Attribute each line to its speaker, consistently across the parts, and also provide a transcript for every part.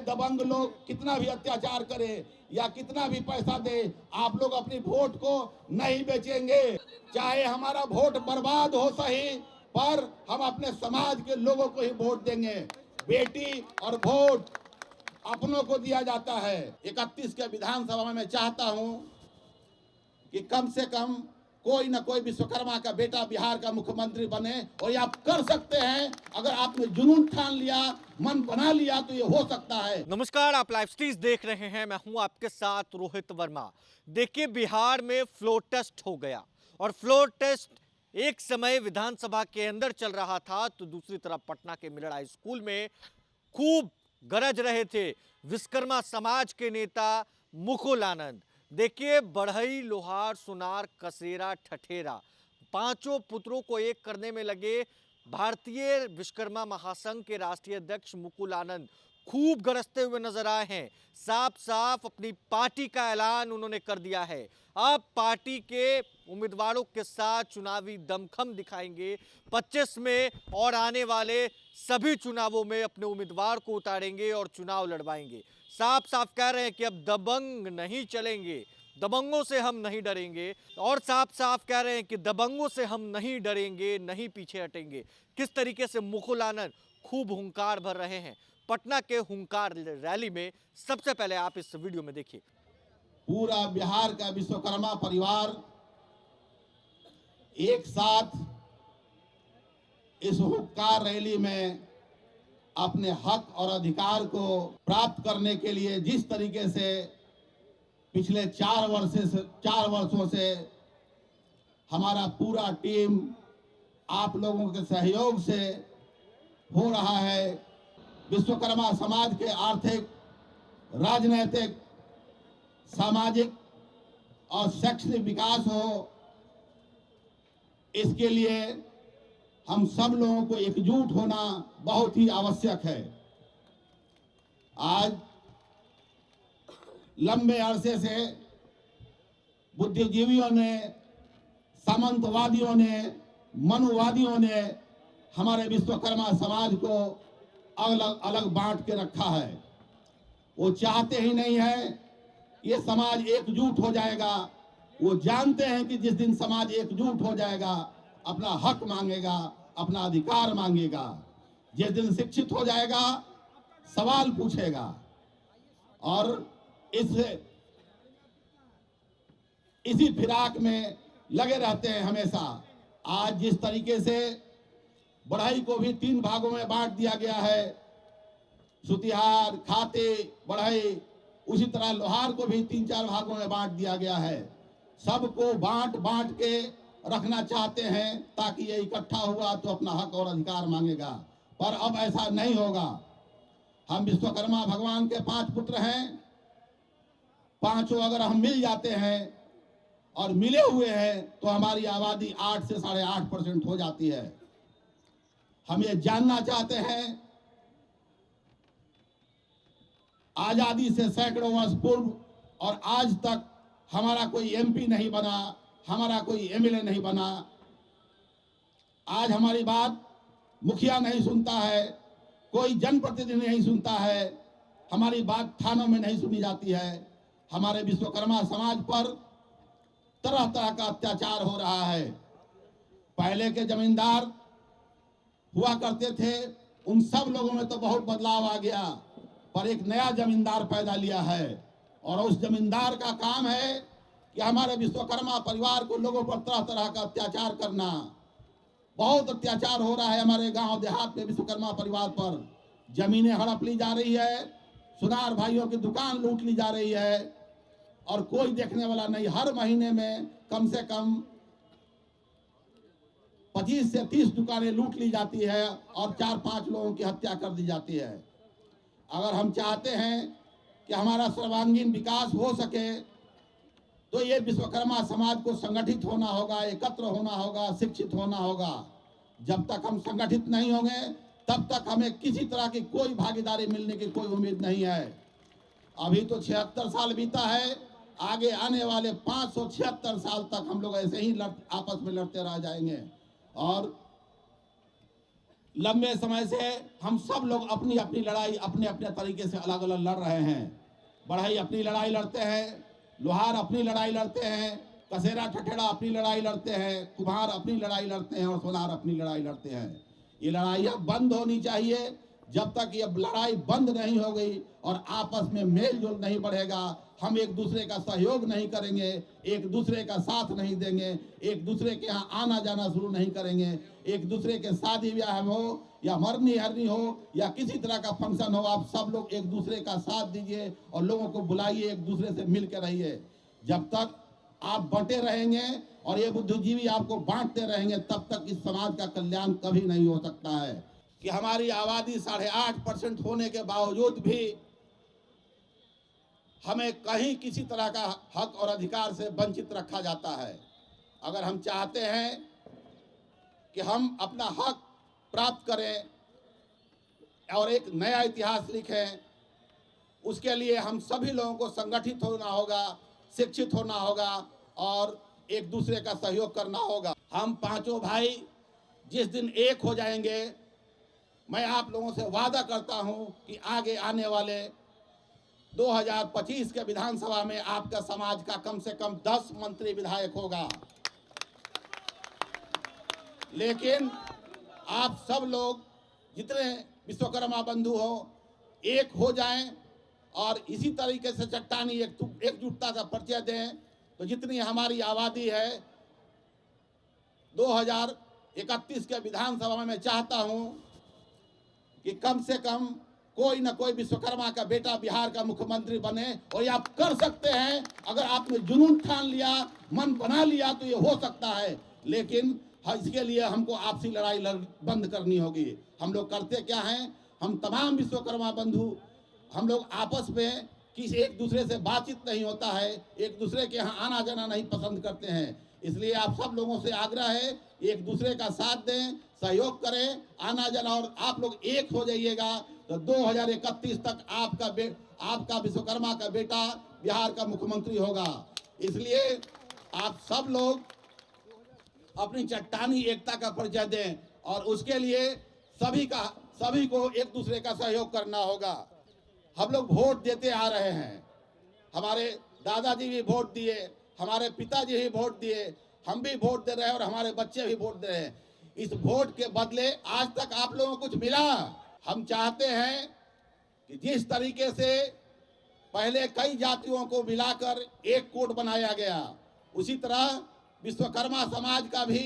Speaker 1: दबंग लोग कितना भी अत्याचार करे या कितना भी पैसा दे, आप लोग अपनी वोट को नहीं बेचेंगे। चाहे हमारा वोट बर्बाद हो सही, पर हम अपने समाज के लोगों को ही वोट देंगे। बेटी और वोट अपनों को दिया जाता है। 31 के विधानसभा में मैं चाहता हूं कि कम से कम कोई ना कोई विश्वकर्मा का बेटा बिहार का मुख्यमंत्री बने, और ये आप कर सकते हैं। अगर आपने जुनून ठान लिया, मन बना लिया, तो ये हो सकता है।
Speaker 2: नमस्कार, आप लाइव स्ट्रीम देख रहे हैं। मैं हूं आपके साथ रोहित वर्मा। देखिए, बिहार में फ्लोर टेस्ट हो गया, और फ्लोर टेस्ट एक समय विधानसभा के अंदर चल रहा था, तो दूसरी तरफ पटना के मिलर हाई स्कूल में खूब गरज रहे थे विश्वकर्मा समाज के नेता मुकुल आनंद। देखिए, बढ़ई, लोहार, सुनार, कसेरा, ठठेरा, पांचों पुत्रों को एक करने में लगे भारतीय विश्वकर्मा महासंघ के राष्ट्रीय अध्यक्ष मुकुल आनंद खूब गरजते हुए नजर आए हैं। साफ साफ अपनी पार्टी का ऐलान उन्होंने कर दिया है। अब पार्टी के उम्मीदवारों के साथ चुनावी दमखम दिखाएंगे। 25 में और आने वाले सभी चुनावों में अपने उम्मीदवार को उतारेंगे और चुनाव लड़वाएंगे। साफ साफ कह रहे हैं कि अब दबंग नहीं चलेंगे, दबंगों से हम नहीं डरेंगे, और साफ साफ कह रहे हैं कि दबंगों से हम नहीं डरेंगे, नहीं पीछे हटेंगे। किस तरीके से मुकुल आनंद खूब हुंकार भर रहे हैं पटना के हुंकार रैली में, सबसे पहले आप इस वीडियो में देखिए।
Speaker 1: पूरा बिहार का विश्वकर्मा परिवार एक साथ इस हुंकार रैली में अपने हक और अधिकार को प्राप्त करने के लिए जिस तरीके से पिछले 4 वर्षों से हमारा पूरा टीम आप लोगों के सहयोग से हो रहा है, विश्वकर्मा समाज के आर्थिक, राजनीतिक, सामाजिक और शैक्षणिक विकास हो, इसके लिए हम सब लोगों को एकजुट होना बहुत ही आवश्यक है। आज लंबे अरसे से बुद्धिजीवियों ने, सामंतवादियों ने, मनुवादियों ने हमारे विश्वकर्मा समाज को अलग अलग बांट के रखा है। वो चाहते ही नहीं है ये समाज एकजुट हो जाएगा। वो जानते हैं कि जिस दिन समाज एकजुट हो जाएगा, अपना हक मांगेगा, अपना अधिकार मांगेगा, जिस दिन शिक्षित हो जाएगा, सवाल पूछेगा, और इसी फिराक में लगे रहते हैं हमेशा। आज जिस तरीके से बढ़ई को भी 3 भागों में बांट दिया गया है, सुतिहार, खाते, बढ़ई, उसी तरह लोहार को भी 3-4 भागों में बांट दिया गया है। सबको बांट बांट के रखना चाहते हैं ताकि ये इकट्ठा हुआ तो अपना हक और अधिकार मांगेगा, पर अब ऐसा नहीं होगा। हम विश्वकर्मा भगवान के 5 पुत्र हैं। पांचों अगर हम मिल जाते हैं और मिले हुए हैं तो हमारी आबादी 8 से 8.5% हो जाती है। हम ये जानना चाहते हैं, आजादी से सैकड़ों वर्ष पूर्व और आज तक हमारा कोई एमपी नहीं बना, हमारा कोई एमएलए नहीं बना। आज हमारी बात मुखिया नहीं सुनता है, कोई जनप्रतिनिधि नहीं सुनता है, हमारी बात थानों में नहीं सुनी जाती है। हमारे विश्वकर्मा समाज पर तरह तरह का अत्याचार हो रहा है। पहले के जमींदार हुआ करते थे, उन सब लोगों में तो बहुत बदलाव आ गया, पर एक नया जमींदार पैदा लिया है, और उस जमींदार का काम है कि हमारे विश्वकर्मा परिवार को लोगों पर तरह तरह का अत्याचार करना। बहुत अत्याचार हो रहा है हमारे गांव देहात में विश्वकर्मा परिवार पर। जमीनें हड़प ली जा रही है, सुनार भाइयों की दुकान लूट ली जा रही है, और कोई देखने वाला नहीं। हर महीने में कम से कम 25 से 30 दुकानें लूट ली जाती है और 4-5 लोगों की हत्या कर दी जाती है। अगर हम चाहते हैं कि हमारा सर्वांगीण विकास हो सके, तो ये विश्वकर्मा समाज को संगठित होना होगा, एकत्र होना होगा, शिक्षित होना होगा। जब तक हम संगठित नहीं होंगे, तब तक हमें किसी तरह की कोई भागीदारी मिलने की कोई उम्मीद नहीं है। अभी तो 76 साल बीता है, आगे आने वाले 576 साल तक हम लोग ऐसे ही आपस में लड़ते रह जाएंगे। और लंबे समय से हम सब लोग अपनी अपनी लड़ाई अपने अपने तरीके से अलग अलग लड़ रहे हैं। बढ़ई अपनी लड़ाई लड़ते हैं, लोहार अपनी लड़ाई लड़ते हैं, कसेरा ठठेड़ा अपनी लड़ाई लड़ते हैं, कुम्हार अपनी लड़ाई लड़ते हैं और सोनार अपनी लड़ाई लड़ते हैं। ये लड़ाइयाँ बंद होनी चाहिए। जब तक ये लड़ाई बंद नहीं हो गई और आपस में मेल जोल नहीं बढ़ेगा, हम एक दूसरे का सहयोग नहीं करेंगे, एक दूसरे का साथ नहीं देंगे, एक दूसरे के यहाँ आना जाना शुरू नहीं करेंगे, एक दूसरे के शादी ब्याह हो या मरनी हरनी हो या किसी तरह का फंक्शन हो, आप सब लोग एक दूसरे का साथ दीजिए और लोगों को बुलाइए, एक दूसरे से मिल के रहिए। जब तक आप बंटे रहेंगे और ये बुद्धिजीवी आपको बांटते रहेंगे, तब तक इस समाज का कल्याण कभी नहीं हो सकता है। कि हमारी आबादी 8.5% होने के बावजूद भी हमें कहीं किसी तरह का हक और अधिकार से वंचित रखा जाता है। अगर हम चाहते हैं कि हम अपना हक प्राप्त करें और एक नया इतिहास लिखें, उसके लिए हम सभी लोगों को संगठित होना होगा, शिक्षित होना होगा और एक दूसरे का सहयोग करना होगा। हम पांचों भाई जिस दिन एक हो जाएंगे, मैं आप लोगों से वादा करता हूं कि आगे आने वाले 2025 के विधानसभा में आपका समाज का कम से कम 10 मंत्री विधायक होगा। लेकिन आप सब लोग जितने विश्वकर्मा बंधु हो, एक हो जाएं और इसी तरीके से चट्टानी एकजुटता का परिचय दें। तो जितनी हमारी आबादी है 2031 के विधानसभा में मैं चाहता हूं कि कम से कम कोई न कोई विश्वकर्मा का बेटा बिहार का मुख्यमंत्री बने। और ये आप कर सकते हैं, अगर आपने जुनून ठान लिया, मन बना लिया तो ये हो सकता है। लेकिन इसके लिए हमको आपसी लड़ाई बंद करनी होगी। हम लोग करते क्या हैं, हम तमाम विश्वकर्मा बंधु हम लोग आपस में किसी एक दूसरे से बातचीत नहीं होता है, एक दूसरे के यहाँ आना जाना नहीं पसंद करते हैं। इसलिए आप सब लोगों से आग्रह है, एक दूसरे का साथ दें, सहयोग करें, आना जाना, और आप लोग एक हो जाइएगा तो 2031 तक आपका विश्वकर्मा का बेटा बिहार का मुख्यमंत्री होगा। इसलिए आप सब लोग अपनी चट्टानी एकता का परिचय दें और उसके लिए सभी को एक दूसरे का सहयोग करना होगा। हम लोग वोट देते आ रहे हैं, हमारे दादाजी भी वोट दिए, हमारे पिताजी भी वोट दिए, हम भी वोट दे रहे हैं और हमारे बच्चे भी वोट दे रहे हैं। इस वोट के बदले आज तक आप लोगों को कुछ मिला? हम चाहते हैं कि जिस तरीके से पहले कई जातियों को मिलाकर एक कोड बनाया गया, उसी तरह विश्वकर्मा समाज का भी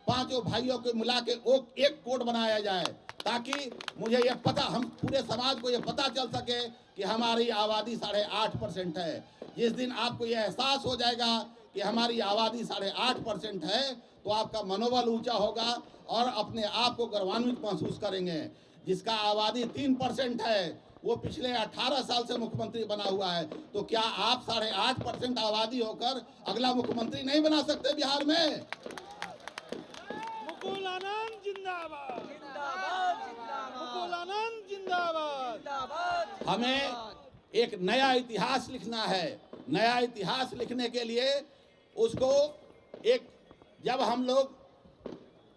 Speaker 1: पांचों भाइयों को मिला के एक कोड बनाया जाए, ताकि मुझे ये पता, हम पूरे समाज को ये पता चल सके कि हमारी आबादी 8.5% है। जिस दिन आपको ये एहसास हो जाएगा कि हमारी आबादी 8.5% है, तो आपका मनोबल ऊंचा होगा और अपने आप को गौरवान्वित महसूस करेंगे। जिसका आबादी 3% है, वो पिछले 18 साल से मुख्यमंत्री बना हुआ है, तो क्या आप 8.5% आबादी होकर अगला मुख्यमंत्री नहीं बना सकते बिहार में?
Speaker 3: मुकुल आनंद जिंदाबाद, मुकुल आनंद जिंदाबाद।
Speaker 1: हमें एक नया इतिहास लिखना है। नया इतिहास लिखने के लिए उसको जब हम लोग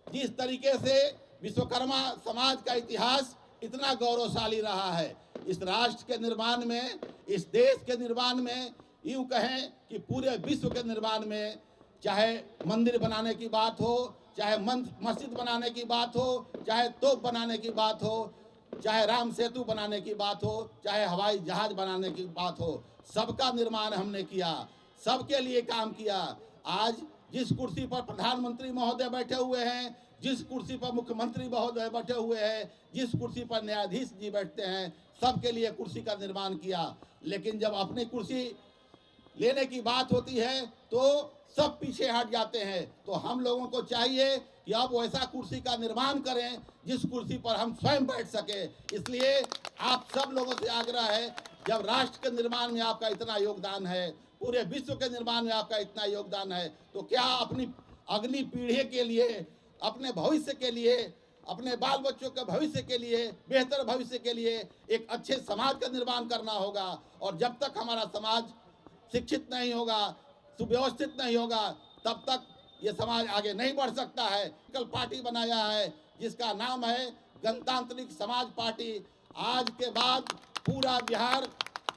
Speaker 1: जिस तरीके से विश्वकर्मा समाज का इतिहास इतना गौरवशाली रहा है, इस राष्ट्र के निर्माण में, इस देश के निर्माण में, यूं कहें कि पूरे विश्व के निर्माण में, चाहे मंदिर बनाने की बात हो, चाहे मस्जिद बनाने की बात हो, चाहे तोप बनाने की बात हो, चाहे राम सेतु बनाने की बात हो, चाहे हवाई जहाज बनाने की बात हो, सबका निर्माण हमने किया, सबके लिए काम किया। आज जिस कुर्सी पर प्रधानमंत्री महोदय बैठे हुए हैं, जिस कुर्सी पर मुख्यमंत्री महोदय बैठे हुए हैं, जिस कुर्सी पर न्यायाधीश जी बैठते हैं, सबके लिए कुर्सी का निर्माण किया। लेकिन जब अपनी कुर्सी लेने की बात होती है तो सब पीछे हट जाते हैं। तो हम लोगों को चाहिए कि अब वैसा कुर्सी का निर्माण करें जिस कुर्सी पर हम स्वयं बैठ सके। इसलिए आप सब लोगों से आग्रह है, जब राष्ट्र के निर्माण में आपका इतना योगदान है, पूरे विश्व के निर्माण में आपका इतना योगदान है, तो क्या अपनी अगली पीढ़ी के लिए, अपने भविष्य के लिए, अपने बाल बच्चों के भविष्य के लिए, बेहतर भविष्य के लिए एक अच्छे समाज का निर्माण करना होगा। और जब तक हमारा समाज शिक्षित नहीं होगा, सुव्यवस्थित नहीं होगा, तब तक ये समाज आगे नहीं बढ़ सकता है। कल पार्टी बनाया है जिसका नाम है जनतांत्रिक समाज पार्टी आज के बाद पूरा बिहार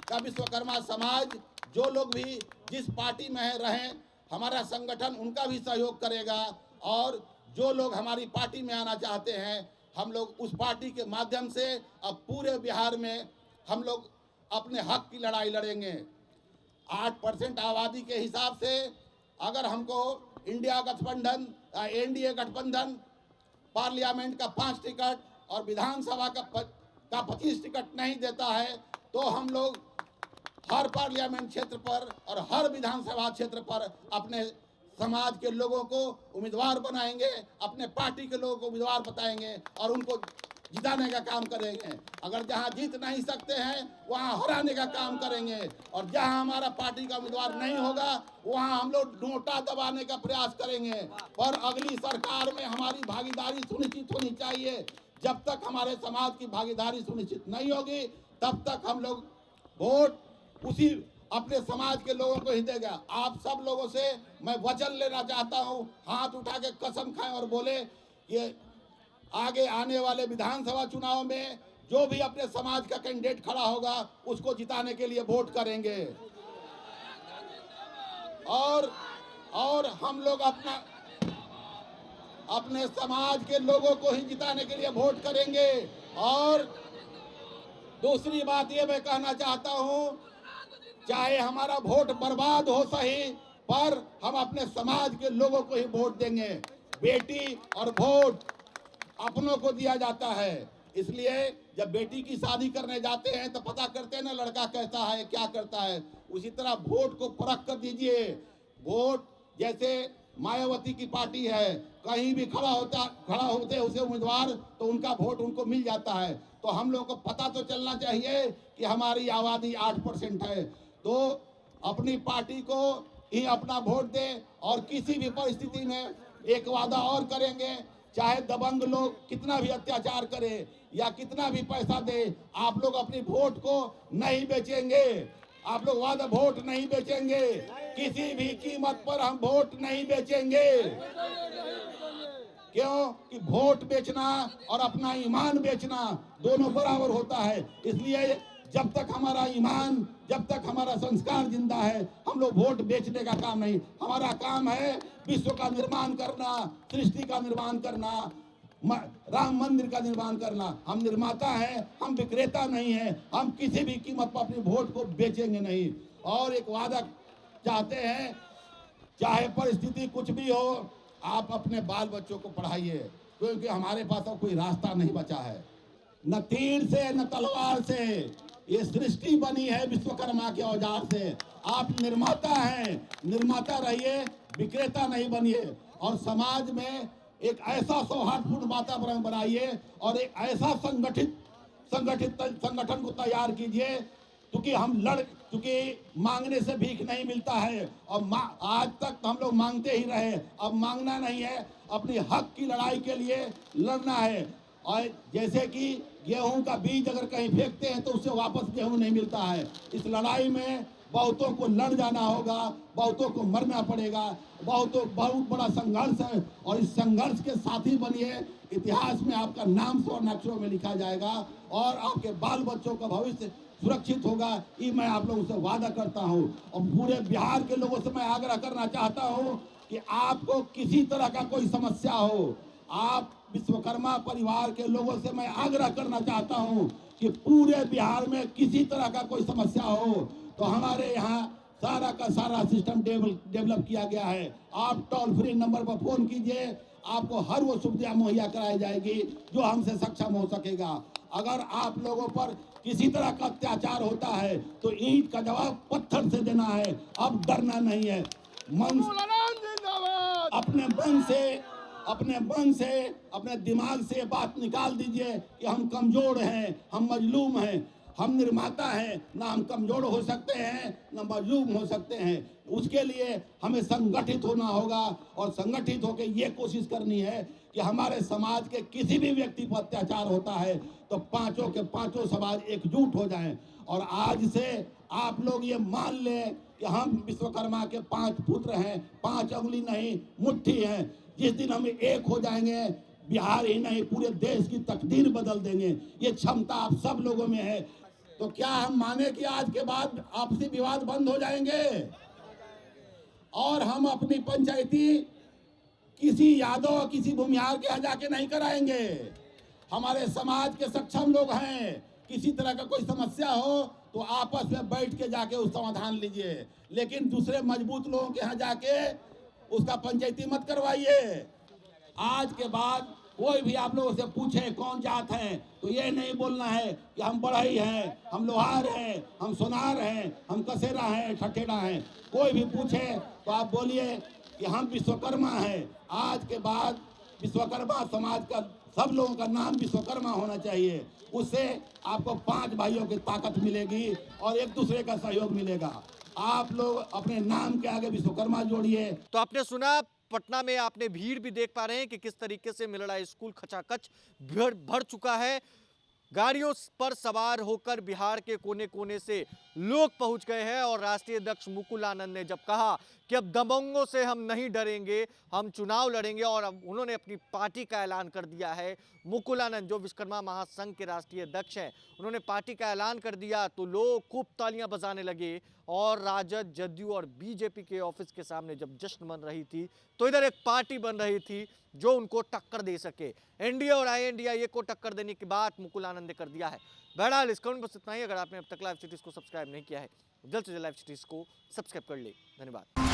Speaker 1: का विश्वकर्मा समाज जो लोग भी जिस पार्टी में रहें, हमारा संगठन उनका भी सहयोग करेगा। और जो लोग हमारी पार्टी में आना चाहते हैं, हम लोग उस पार्टी के माध्यम से अब पूरे बिहार में हम लोग अपने हक की लड़ाई लड़ेंगे। 8% आबादी के हिसाब से अगर हमको इंडिया गठबंधन एनडीए गठबंधन पार्लियामेंट का 5 टिकट और विधानसभा का 25 टिकट नहीं देता है, तो हम लोग हर पार्लियामेंट क्षेत्र पर और हर विधानसभा क्षेत्र पर अपने समाज के लोगों को उम्मीदवार बनाएंगे, अपने पार्टी के लोगों को उम्मीदवार बताएंगे और उनको जिताने का काम करेंगे। अगर जहां जीत नहीं सकते हैं वहां हराने का काम करेंगे, और जहां हमारा पार्टी का उम्मीदवार नहीं होगा वहां हम लोग नोटा दबाने का प्रयास करेंगे। पर अगली सरकार में हमारी भागीदारी सुनिश्चित होनी चाहिए। जब तक हमारे समाज की भागीदारी सुनिश्चित नहीं होगी तब तक हम लोग वोट उसी अपने समाज के लोगों को ही देगा। आप सब लोगों से मैं वचन लेना चाहता हूं, हाथ उठा के कसम खाएं और बोले ये आगे आने वाले विधानसभा चुनाव में जो भी अपने समाज का कैंडिडेट खड़ा होगा उसको जिताने के लिए वोट करेंगे। और हम लोग अपने समाज के लोगों को ही जिताने के लिए वोट करेंगे। और दूसरी बात ये मैं कहना चाहता हूं, चाहे हमारा वोट बर्बाद हो सही, पर हम अपने समाज के लोगों को ही वोट देंगे। बेटी और वोट अपनों को दिया जाता है, इसलिए जब बेटी की शादी करने जाते हैं तो पता करते हैं ना लड़का कैसा है क्या करता है। उसी तरह वोट को परख कर दीजिए। वोट जैसे मायावती की पार्टी है, कहीं भी खड़ा होते उसे उम्मीदवार तो उनका वोट उनको मिल जाता है। तो हम लोगों को पता तो चलना चाहिए कि हमारी आबादी 8% है, तो अपनी पार्टी को ही अपना वोट दें। और किसी भी परिस्थिति में एक वादा और करेंगे, चाहे दबंग लोग कितना भी अत्याचार करे या कितना भी पैसा दे, आप लोग अपनी वोट को नहीं बेचेंगे। आप लोग वादा वोट नहीं बेचेंगे, किसी भी कीमत पर हम वोट नहीं बेचेंगे। क्यों कि वोट बेचना और अपना ईमान बेचना दोनों बराबर होता है। इसलिए जब तक हमारा ईमान, जब तक हमारा संस्कार जिंदा है, हम लोग वोट बेचने का काम नहीं। हमारा काम है विश्व का निर्माण करना, सृष्टि का निर्माण करना, राम मंदिर का निर्माण करना। हम निर्माता हैं, हम विक्रेता नहीं हैं। हम किसी भी कीमत पर अपनी वोट को बेचेंगे नहीं। और एक वादा चाहते हैं, चाहे परिस्थिति कुछ भी हो, आप अपने बाल बच्चों को पढ़ाइए, क्योंकि हमारे पास अब कोई रास्ता नहीं बचा है। न तीर से न तलवार से ये सृष्टि बनी है विश्वकर्मा के औजार से। आप निर्माता हैं, निर्माता रहिए, विक्रेता नहीं बनिए। और समाज में एक ऐसा सौहार्दपूर्ण वातावरण बनाइए और एक ऐसा संगठन को तैयार कीजिए, क्योंकि मांगने से भीख नहीं मिलता है। और आज तक हम लोग मांगते ही रहे, अब मांगना नहीं है, अपनी हक की लड़ाई के लिए लड़ना है। और जैसे कि गेहूं का बीज अगर कहीं फेंकते हैं तो उससे वापस गेहूं नहीं मिलता है। इस लड़ाई में बहुतों को लड़ जाना होगा, बहुतों को मरना पड़ेगा। बहुत बड़ा संघर्ष है और इस संघर्ष के साथी बनिए। इतिहास में आपका नाम स्वर्ण अक्षरों में लिखा जाएगा और आपके बाल बच्चों का भविष्य सुरक्षित होगा, ये मैं आप लोगों से वादा करता हूं। और पूरे बिहार के लोगों से मैं आग्रह करना चाहता हूं कि आपको किसी तरह का कोई समस्या हो, आप विश्वकर्मा परिवार के लोगों से मैं आग्रह करना चाहता हूं कि पूरे बिहार में किसी तरह का कोई समस्या हो तो हमारे यहाँ सारा का सारा सिस्टम डेवलप किया गया है। आप टोल फ्री नंबर पर फोन कीजिए, आपको हर वो सुविधा मुहैया कराई जाएगी जो हमसे सक्षम हो सकेगा। अगर आप लोगों पर किसी तरह का अत्याचार होता है तो ईंट का जवाब पत्थर से देना है, अब डरना नहीं है। अपने मन से अपने दिमाग से बात निकाल दीजिए कि हम कमजोर हैं, हम मजलूम हैं। हम निर्माता हैं, ना हम कमजोर हो सकते हैं ना मजलूम हो सकते हैं। उसके लिए हमें संगठित होना होगा और संगठित होकर ये कोशिश करनी है कि हमारे समाज के किसी भी व्यक्ति पर अत्याचार होता है तो पांचों के पांचों समाज एकजुट हो जाएं। और आज से आप लोग ये मान लें कि हम विश्वकर्मा के 5 पुत्र हैं, 5 उंगली नहीं मुट्ठी हैं। जिस दिन हम एक हो जाएंगे, बिहार ही नहीं पूरे देश की तकदीर बदल देंगे। ये क्षमता आप सब लोगों में है। तो क्या हम माने कि आज के बाद आपसी विवाद बंद हो जाएंगे और हम अपनी पंचायती किसी यादव किसी भूमिहार के यहाँ जाके नहीं कराएंगे? हमारे समाज के सक्षम लोग हैं, किसी तरह का कोई समस्या हो तो आपस में बैठ के जाके उस समाधान लीजिए, लेकिन दूसरे मजबूत लोगों के यहाँ जाके उसका पंचायती मत करवाइए। आज के बाद कोई भी आप लोगों से पूछे कौन जात है तो ये नहीं बोलना है कि हम बढ़ई हैं, हम लोहार हैं, हम सोनार हैं, हम कसेरा हैं, ठठेरा हैं। कोई भी पूछे तो आप बोलिए कि हम विश्वकर्मा हैं। आज के बाद विश्वकर्मा समाज का सब लोगों का नाम विश्वकर्मा होना चाहिए। उससे आपको 5 भाइयों की ताकत मिलेगी और एक दूसरे का सहयोग मिलेगा। आप लोग अपने नाम के आगे विश्वकर्मा जोड़िए।
Speaker 2: तो आपने सुना, पटना में आपने भीड़ भी देख पा रहे हैं कि किस तरीके से मिलड़ा स्कूल खचाखच भर चुका है। गाड़ियों पर सवार होकर बिहार के कोने कोने से लोग पहुंच गए हैं और राष्ट्रीय अध्यक्ष मुकुल आनंद ने जब कहा कि अब दबंगों से हम नहीं डरेंगे, हम चुनाव लड़ेंगे, और अब उन्होंने अपनी पार्टी का ऐलान कर दिया है। मुकुल आनंद जो विश्वकर्मा महासंघ के राष्ट्रीय अध्यक्ष हैं, उन्होंने पार्टी का ऐलान कर दिया तो लोग खूब तालियां बजाने लगे। और राजद, जदयू और बीजेपी के ऑफिस के सामने जब जश्न बन रही थी तो इधर एक पार्टी बन रही थी जो उनको टक्कर दे सके। एनडीए और आईएनडीए को टक्कर देने की बात मुकुल आनंद ने कर दिया है। बहरहाल इस खबर बस इतना ही। अगर आपने अब तक लाइव सिटीज को सब्सक्राइब नहीं किया है, जल्द से जल्द लाइव सिटीज को सब्सक्राइब कर ले। धन्यवाद।